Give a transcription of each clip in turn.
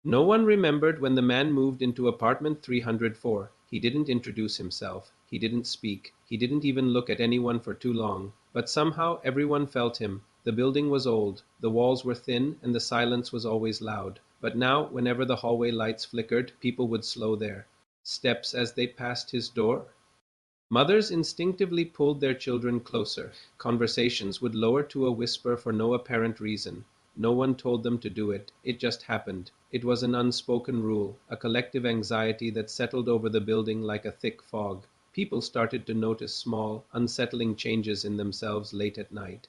No one remembered when the man moved into apartment 304. He didn't introduce himself. He didn't speak. He didn't even look at anyone for too long. But somehow everyone felt him. The building was old, the walls were thin, and the silence was always loud. But now, whenever the hallway lights flickered, people would slow their steps as they passed his door. Mothers instinctively pulled their children closer. Conversations would lower to a whisper for no apparent reason. No one told them to do it. It just happened. It was an unspoken rule, a collective anxiety that settled over the building like a thick fog. People started to notice small, unsettling changes in themselves late at night.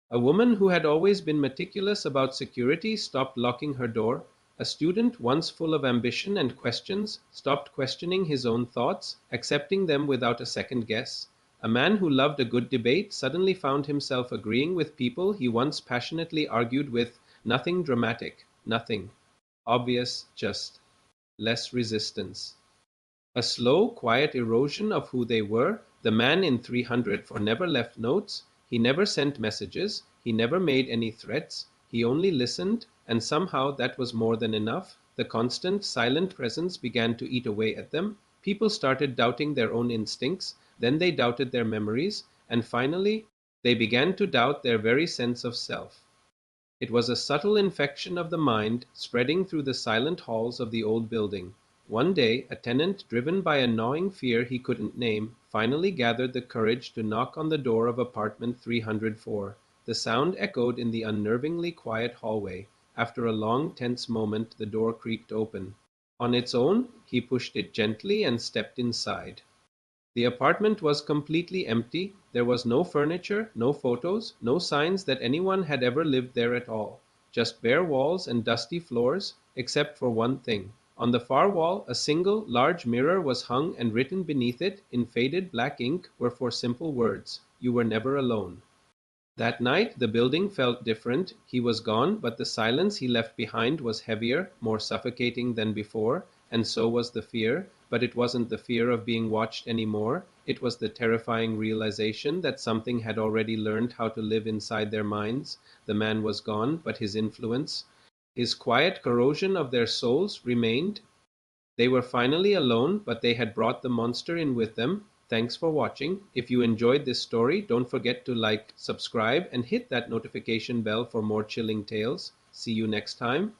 A woman who had always been meticulous about security stopped locking her door. A student, once full of ambition and questions, stopped questioning his own thoughts, accepting them without a second guess. A man who loved a good debate suddenly found himself agreeing with people he once passionately argued with. Nothing dramatic, nothing obvious, just less resistance. A slow, quiet erosion of who they were. The man in 304 never left notes, he never sent messages, he never made any threats, he only listened, and somehow that was more than enough. The constant, silent presence began to eat away at them. People started doubting their own instincts, then they doubted their memories, and finally, they began to doubt their very sense of self. It was a subtle infection of the mind spreading through the silent halls of the old building. One day, a tenant, driven by a gnawing fear he couldn't name, finally gathered the courage to knock on the door of apartment 304. The sound echoed in the unnervingly quiet hallway. After a long, tense moment, the door creaked open. On its own, he pushed it gently and stepped inside. The apartment was completely empty. There was no furniture, no photos, no signs that anyone had ever lived there at all. Just bare walls and dusty floors, except for one thing. On the far wall, a single, large mirror was hung, and written beneath it, in faded black ink, were four simple words: "You were never alone." That night the building felt different. He was gone, but the silence he left behind was heavier, more suffocating than before, and so was the fear. But it wasn't the fear of being watched anymore. It was the terrifying realization that something had already learned how to live inside their minds. The man was gone, but his influence, his quiet corrosion of their souls remained. They were finally alone, but they had brought the monster in with them. Thanks for watching. If you enjoyed this story, don't forget to like, subscribe, and hit that notification bell for more chilling tales. See you next time.